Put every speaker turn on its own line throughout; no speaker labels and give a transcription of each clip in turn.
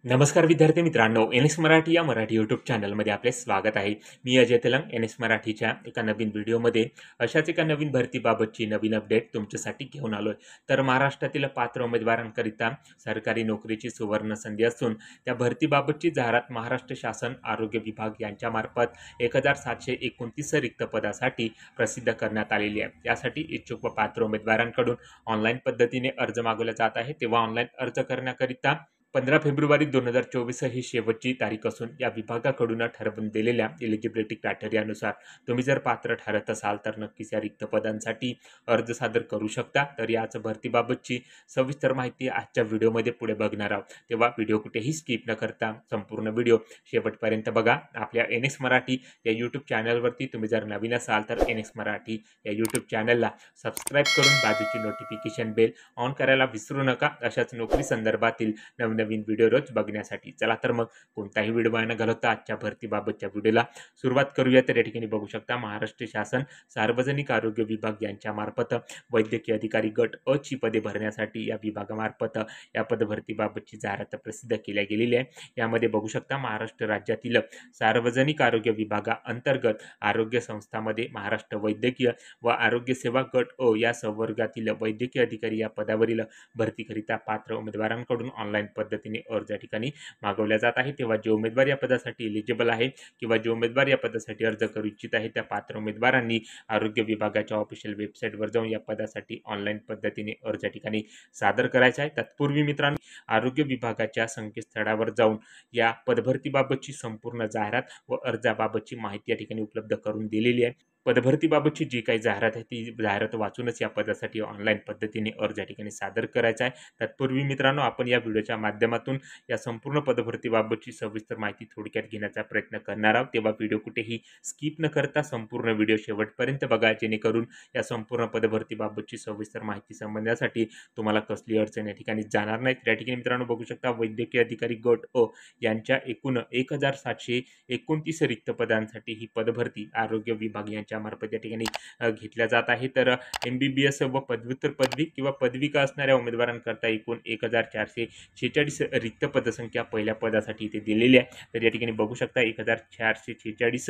नमस्कार विद्यार्थी मित्रांनो, एन.एस. मराठी या मराठी यूट्यूब चॅनलमध्ये आपले स्वागत आहे. मी अजय तेलंग, एन.एस. मराठीच्या एका नवीन व्हिडिओमध्ये अशाच एका नवीन भरतीबाबतची नवीन अपडेट तुमच्यासाठी घेऊन आलो आहे. तर महाराष्ट्रातील पात्र उमेदवारांकरिता सरकारी नोकरीची सुवर्ण संधी असून त्या भरतीबाबतची जाहिरात महाराष्ट्र शासन आरोग्य विभाग यांच्यामार्फत 1729 रिक्त पदासाठी प्रसिद्ध करण्यात आलेली आहे. यासाठी इच्छुक व पात्र उमेदवारांकडून ऑनलाईन पद्धतीने अर्ज मागवला जात आहे. तेव्हा ऑनलाईन अर्ज करण्याकरिता 15 फेब्रुवारी 2024 ही शेवटची तारीख असून या विभागाकडून ठरवून दिलेल्या एलिजिबिलिटी क्रायटेरियानुसार तुम्ही जर पात्र ठरत असाल तर नक्कीच या रिक्त पदांसाठी अर्ज सादर करू शकता. तर याच भरतीबाबतची सविस्तर माहिती आजच्या व्हिडिओमध्ये पुढे बघणार आहोत. तेव्हा व्हिडिओ कुठेही स्किप न करता संपूर्ण व्हिडिओ शेवटपर्यंत बघा. आपल्या एन.एस. मराठी या यूट्यूब चॅनलवरती तुम्ही जर नवीन असाल तर एन.एस. मराठी या यूट्यूब चॅनलला सबस्क्राईब करून बाजूची नोटिफिकेशन बेल ऑन करायला विसरू नका. अशाच नोकरी संदर्भातील नवीन व्हिडिओ रोज बघण्यासाठी. चला तर मग कोणताही व्हिडिओ न घालवता आजच्या भरतीबाबतच्या व्हिडिओला सुरुवात करूया. तर या ठिकाणी बघू शकता महाराष्ट्र शासन सार्वजनिक आरोग्य विभाग यांच्यामार्फत वैद्यकीय अधिकारी गट अ ची पदे भरण्यासाठी या विभागामार्फत या पदभरतीबाबतची जाहिरात प्रसिद्ध केल्या गेलेली आहे. यामध्ये बघू शकता महाराष्ट्र राज्यातील सार्वजनिक आरोग्य विभागाअंतर्गत आरोग्य संस्थांमध्ये महाराष्ट्र वैद्यकीय व आरोग्य सेवा गट अ या संवर्गातील वैद्यकीय अधिकारी या पदावरील भरतीकरिता पात्र उमेदवारांकडून ऑनलाईन पद्धतीने अर्ज या ठिकाणी मागवल्या जात आहे. तेव्हा जे उमेदवार या पदासाठी एलिजिबल आहे किंवा जे उमेदवार या पदासाठी अर्ज करू इच्छित आहे त्या पात्र उमेदवारांनी आरोग्य विभागाच्या ऑफिशियल वेबसाईटवर जाऊन या पदासाठी ऑनलाईन पद्धतीने अर्ज या ठिकाणी सादर करायचा आहे. तत्पूर्वी मित्रांनो, आरोग्य विभागाच्या संकेतस्थळावर जाऊन या पदभरतीबाबतची संपूर्ण जाहिरात व अर्जाबाबतची माहिती या ठिकाणी उपलब्ध करून दिलेली आहे. पदभरतीबाबतची जी काही जाहिरात आहे ती जाहिरात वाचूनच या पदासाठी ऑनलाईन पद्धतीने अर्ज या ठिकाणी सादर करायचा आहे. तत्पूर्वी मित्रांनो, आपण या व्हिडिओच्या माध्यमातून या संपूर्ण पदभरतीबाबतची सविस्तर माहिती थोडक्यात घेण्याचा प्रयत्न करणार आहोत. तेव्हा व्हिडिओ कुठेही स्किप न करता संपूर्ण व्हिडिओ शेवटपर्यंत बघा, जेणेकरून या संपूर्ण पदभरतीबाबतची सविस्तर माहिती समजण्यासाठी तुम्हाला कसली अडचण या ठिकाणी जाणार नाही. या ठिकाणी मित्रांनो बघू शकता वैद्यकीय अधिकारी गट अ यांच्या एकूण 1729 रिक्त पदांसाठी ही पदभरती आरोग्य विभाग यांच्यामार्फत या ठिकाणी घेतल्या जात आहे. तर MBBS व पदव्युत्तर पदवी किंवा पदविका असणाऱ्या उमेदवारांकरता एकूण 1446 रिक्त पदसंख्या पहिल्या पदासाठी इथे दिलेली आहे. तर या ठिकाणी बघू शकता 1446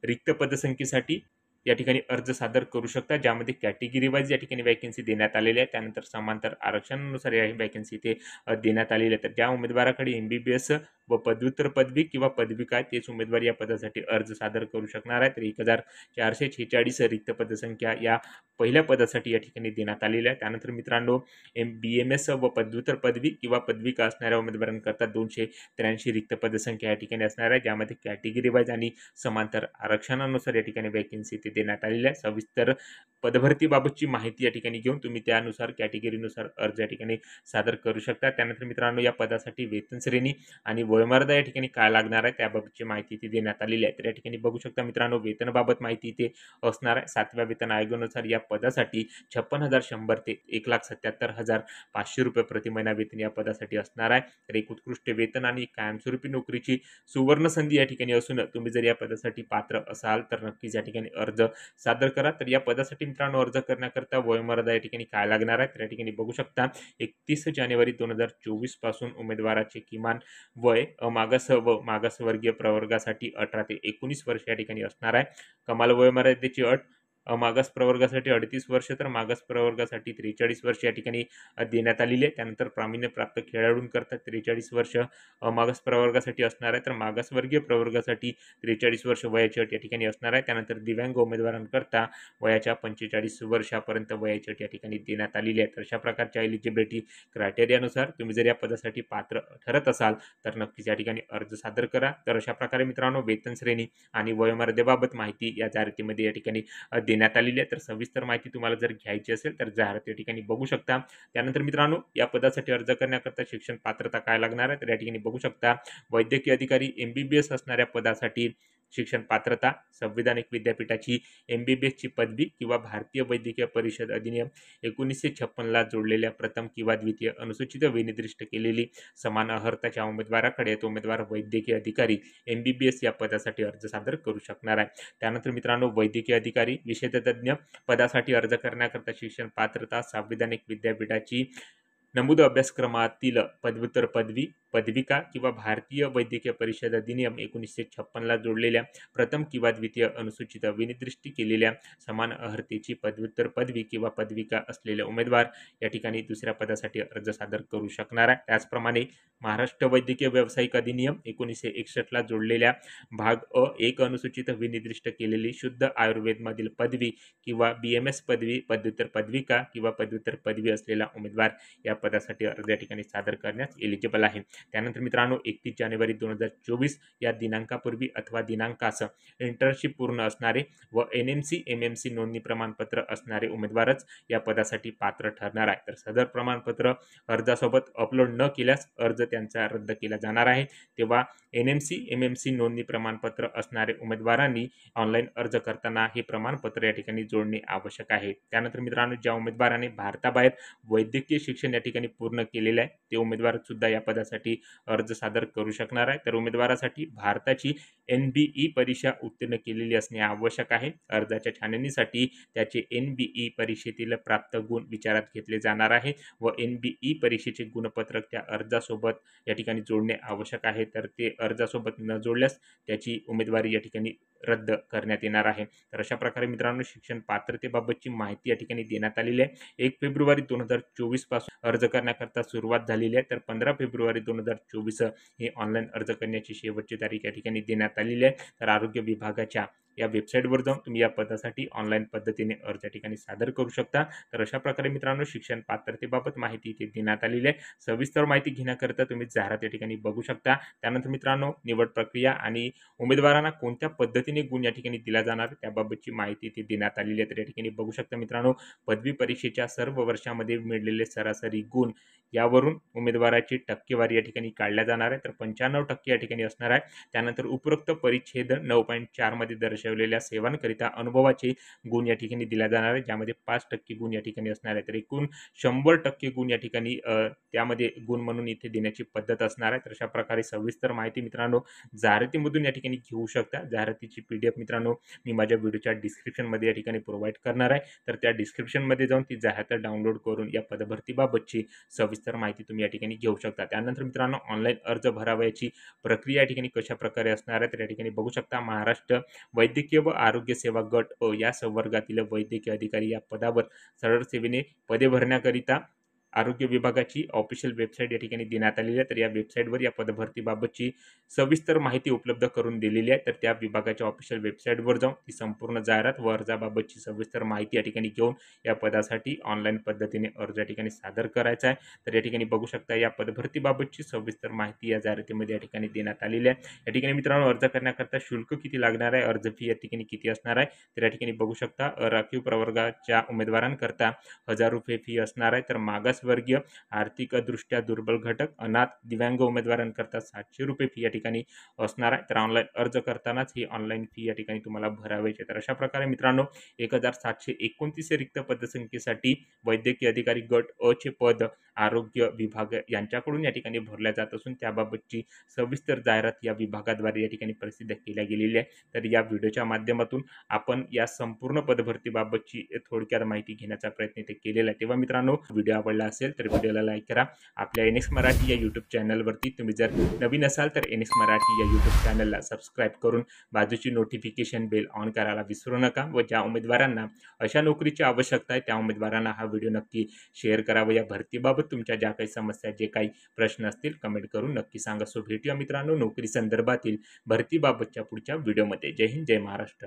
रिक्त पदसंख्येसाठी या ठिकाणी अर्ज सादर करू शकता, ज्यामध्ये कॅटेगरी वाईज या ठिकाणी वॅकन्सी देण्यात आलेल्या आहे. त्यानंतर समांतर आरक्षणानुसार या वॅकन्सी इथे देण्यात आलेल्या आहे. तर ज्या उमेदवाराकडे MBBS व पदव्युत्तर पदवी किंवा पदविका आहे तेच उमेदवार या पदासाठी अर्ज सादर करू शकणार आहे. तर 1446 रिक्त पदसंख्या या पहिल्या पदासाठी या ठिकाणी देण्यात आलेल्या आहे. त्यानंतर मित्रांनो, BMS व पदव्युत्तर पदवी किंवा पदविका असणाऱ्या उमेदवारांकरता 283 रिक्त पदसंख्या या ठिकाणी असणार आहे, ज्यामध्ये कॅटेगरी वाईज आणि समांतर आरक्षणानुसार या ठिकाणी वॅकन्सी इथे देण्यात आलेली आहे. सविस्तर पदभरतीबाबतची माहिती या ठिकाणी घेऊन तुम्ही त्यानुसार कॅटेगरीनुसार अर्ज या ठिकाणी सादर करू शकता. त्यानंतर मित्रांनो, या पदासाठी वेतन श्रेणी आणि वयोमर्यादा या ठिकाणी काय लागणार आहे त्याबाबतची माहिती इथे देण्यात आलेली आहे. तर या ठिकाणी बघू शकता मित्रांनो, वेतनाबाबत माहिती इथे असणार आहे. 7व्या वेतन आयोगानुसार या पदासाठी 56,100 ते 1,77,500 रुपये प्रति महिना वेतन या पदासाठी असणार आहे. तर एक उत्कृष्ट वेतन आणि कायमस्वरूपी नोकरीची सुवर्ण संधी या ठिकाणी असून तुम्ही जर या पदासाठी पात्र असाल तर नक्कीच या ठिकाणी अर्ज सादर करा. तर या पदासाठी मित्रांनो अर्ज करण्याकरता वयोमर्यादा या ठिकाणी काय लागणार आहे तर या ठिकाणी बघू शकता 31 जानेवारी 2024 पासून उमेदवाराचे किमान वय मागास व मागासवर्गीय प्रवर्गासाठी 18 ते 19 वर्ष या ठिकाणी असणार आहे. कमाल वयोमर्यादेची अट मागास प्रवर्गासाठी 38 वर्ष तर मागास प्रवर्गासाठी 43 वर्ष या ठिकाणी देण्यात आलेली आहे. त्यानंतर प्रावीण्य प्राप्त खेळाडूंकरता 43 वर्ष मागास प्रवर्गासाठी असणार आहे, तर मागासवर्गीय प्रवर्गासाठी 43 वर्ष वयाची अट या ठिकाणी असणार आहे. त्यानंतर दिव्यांग उमेदवारांकरता वयाच्या 45 वर्षापर्यंत वयाची अट या ठिकाणी देण्यात आलेली आहे. तर अशा प्रकारच्या एलिजिबिलिटी क्रायटेरियानुसार तुम्ही जर या पदासाठी पात्र ठरत असाल तर नक्कीच या ठिकाणी अर्ज सादर करा. तर अशा प्रकारे मित्रांनो, वेतन श्रेणी आणि वयोमर्यादेबाबत माहिती या जाहिरातीमध्ये या ठिकाणी देण्यात आलेली आहे. तर सविस्तर माहिती तुम्हाला जर घ्यायची असेल तर जाहिरात या ठिकाणी बघू शकता. त्यानंतर मित्रांनो, या पदासाठी अर्ज करण्याकरता शिक्षण पात्रता काय लागणार आहे तर या ठिकाणी बघू शकता वैद्यकीय अधिकारी MBBS असणाऱ्या पदासाठी शिक्षण पात्रता संविधानिक विद्यापीठाची MBBS ची पदवी किंवा भारतीय वैद्यकीय परिषद अधिनियम 1956 ला जोडलेल्या प्रथम किंवा द्वितीय अनुसूचित विनिर्दिष्ट केलेली समान अर्हताच्या उमेदवाराकडे तो उमेदवार वैद्यकीय अधिकारी MBBS या पदासाठी अर्ज सादर करू शकणार आहे. त्यानंतर मित्रांनो, वैद्यकीय अधिकारी विषयतज्ञ पदासाठी अर्ज करण्याकरता शिक्षण पात्रता संविधानिक विद्यापीठाची नमूद अभ्यासक्रमातील पदव्युत्तर पदवी, पदविका किंवा भारतीय वैद्यकीय परिषद अधिनियम 1956ला जोडलेल्या प्रथम किंवा द्वितीय अनुसूचित विनिर्दिष्ट केलेल्या समान अर्हतेची पदव्युत्तर पदवी किंवा पदविका असलेले उमेदवार या ठिकाणी दुसऱ्या पदासाठी अर्ज सादर करू शकणार आहे. त्याचप्रमाणे महाराष्ट्र वैद्यकीय व्यावसायिक अधिनियम 1961ला जोडलेल्या भाग अ 1 अनुसूचित विनिर्दिष्ट केलेली शुद्ध आयुर्वेदमधील पदवी किंवा BMS पदवी, पदव्युत्तर पदविका किंवा पदव्युत्तर पदवी असलेला उमेदवार या पदासाठी अर्ज या ठिकाणी सादर करण्यास एलिजिबल आहे. त्यानंतर मित्रांनो 31 जानेवारी 2024 या दिनांकापूर्वी अथवा दिनांकास इंटर्नशिप पूर्ण असणारे व NMC MMC नोंदणी प्रमाणपत्र असणारे उमेदवारच या पदासाठी पात्र ठरणार आहे. तर सदर प्रमाणपत्र अर्जासोबत अपलोड न केल्यास अर्ज त्यांचा रद्द केला जाणार आहे. तेव्हा NMC MMC नोंदणी प्रमाणपत्र असणारे उमेदवारांनी ऑनलाईन अर्ज करताना हे प्रमाणपत्र या ठिकाणी जोडणे आवश्यक आहे. त्यानंतर मित्रांनो ज्या उमेदवाराने भारताबाहेर वैद्यकीय शिक्षण या ठिकाणी पूर्ण केलेले आहे ते उमेदवार सुद्धा या पदासाठी अर्ज सादर करू शकणार आहे. तर उमेदवारासाठी भारताची NBE परीक्षा उत्तीर्ण केलेली असणे आवश्यक आहे. अर्जाच्या छाननीसाठी त्याचे NBE परीक्षेतील प्राप्त गुण विचारात घेतले जाणार आहे व NBE परीक्षेचे गुणपत्रक त्या अर्जासोबत या ठिकाणी जोडणे आवश्यक आहे. तर ते अर्जासोबत न जोडल्यास त्याची उमेदवारी या ठिकाणी रद्द करण्यात येणार आहे. तर अशा प्रकारे मित्रांनो शिक्षण पात्रतेबाबतची माहिती या ठिकाणी देण्यात आलेली आहे. 1 फेब्रुवारी 2024 पासून अर्ज करण्याकरता सुरुवात झालेली आहे. तर 15 फेब्रुवारी 2024 ही ऑनलाईन अर्ज करण्याची शेवटची तारीख या ठिकाणी देण्यात आलेली आहे. तर आरोग्य विभागाच्या या वेबसाईटवर जाऊन तुम्ही या पदासाठी ऑनलाईन पद्धतीने अर्ज या ठिकाणी सादर करू शकता. तर अशा प्रकारे मित्रांनो शिक्षण पात्रतेबाबत माहिती इथे देण्यात आलेली आहे. सविस्तर माहिती घेण्याकरता तुम्ही जाहिरात या ठिकाणी बघू शकता. त्यानंतर मित्रांनो निवड प्रक्रिया आणि उमेदवारांना कोणत्या पद्धतीने गुण या ठिकाणी दिला जाणार त्याबाबतची माहिती इथे देण्यात आलेली आहे. तर या ठिकाणी बघू शकता मित्रांनो पदवी परीक्षेच्या सर्व वर्षामध्ये मिळालेले सरासरी गुण यावरून उमेदवाराची टक्केवारी या ठिकाणी काढल्या जाणार आहे. तर 95% या ठिकाणी असणार आहे. त्यानंतर उपरोक्त परिच्छेद 9.4 मध्ये दर्शवलेल्या सेवांकरिता अनुभवाचे गुण या ठिकाणी दिला जाणार आहे, ज्यामध्ये 5% गुण या ठिकाणी असणार आहे. तर एकूण 100% गुण या ठिकाणी त्यामध्ये गुण म्हणून इथे देण्याची पद्धत असणार आहे. तर अशा प्रकारे सविस्तर माहिती मित्रांनो जाहिरातीमधून या ठिकाणी घेऊ शकता. जाहिरातीची PDF मित्रांनो मी माझ्या व्हिडिओच्या डिस्क्रिप्शनमध्ये या ठिकाणी प्रोव्हाइड करणार आहे. तर त्या डिस्क्रिप्शनमध्ये जाऊन ती जाहिरात डाउनलोड करून या पदभरतीबाबतची सविस्तर माहिती तुम्ही या ठिकाणी घेऊ शकता. त्यानंतर मित्रांनो ऑनलाईन अर्ज भरावयाची प्रक्रिया या ठिकाणी कशा प्रकारे असणार आहे तर या ठिकाणी बघू शकता. महाराष्ट्र वैद्यकीय व आरोग्य सेवा गट अ या संवर्गातील वैद्यकीय अधिकारी या पदावर सरळ सेवेने पदे भरण्याकरिता आरोग्य विभागाची ऑफिशियल वेबसाईट या ठिकाणी देण्यात आलेली आहे. तर या वेबसाईटवर या पदभरतीबाबतची सविस्तर माहिती उपलब्ध करून दिलेली आहे. तर त्या विभागाच्या ऑफिशियल वेबसाईटवर जाऊन ती संपूर्ण जाहिरात व अर्जाबाबतची सविस्तर माहिती या ठिकाणी घेऊन या पदासाठी ऑनलाईन पद्धतीने अर्ज या ठिकाणी सादर करायचा आहे. तर या ठिकाणी बघू शकता या पदभरतीबाबतची सविस्तर माहिती या जाहिरातीमध्ये या ठिकाणी देण्यात आलेली आहे. या ठिकाणी मित्रांनो अर्ज करण्याकरता शुल्क किती लागणार आहे, अर्ज फी या ठिकाणी किती असणार आहे तर या ठिकाणी बघू शकता. राखीव प्रवर्गाच्या उमेदवारांकरता ₹1000 फी असणार आहे. तर मागासवर्गीय, आर्थिकदृष्ट्या दुर्बल घटक, अनाथ, दिव्यांग उमेदवारांकरता ₹700 फी या ठिकाणी असणार आहे. तर ऑनलाईन अर्ज करतानाच ही ऑनलाईन फी या ठिकाणी तुम्हाला भरावायची. तर अशा प्रकारे मित्रांनो 1729 रिक्त पदसंख्येसाठी वैद्यकीय अधिकारी गट अ चे पद आरोग्य विभाग यांच्याकडून या ठिकाणी भरल्या जात असून त्याबाबतची सविस्तर जाहिरात या विभागाद्वारे या ठिकाणी प्रसिद्ध केल्या गेलेली आहे. तर या व्हिडिओच्या माध्यमातून आपण या संपूर्ण पदभरतीबाबतची थोडक्यात माहिती घेण्याचा प्रयत्न इथे केलेला आहे. तेव्हा मित्रांनो व्हिडिओ आवडला असेल तर व्हिडिओला लाईक करा. आपल्या NX मराठी या यूट्यूब चॅनलवरती तुम्ही जर नवीन असाल तर NX मराठी या यूट्यूब चॅनलला सबस्क्राईब करून बाजूची नोटिफिकेशन बेल ऑन करायला विसरू नका व ज्या उमेदवारांना अशा नोकरीची आवश्यकता आहे त्या उमेदवारांना हा व्हिडिओ नक्की शेअर करा व या भरतीबाबत तुमच्या ज्या काही समस्या जे काही प्रश्न असतील कमेंट करून नक्की सांगा. सो भेटूया मित्रांनो नोकरी संदर्भातील भरतीबाबतच्या पुढच्या व्हिडिओमध्ये. जय हिंद, जय महाराष्ट्र.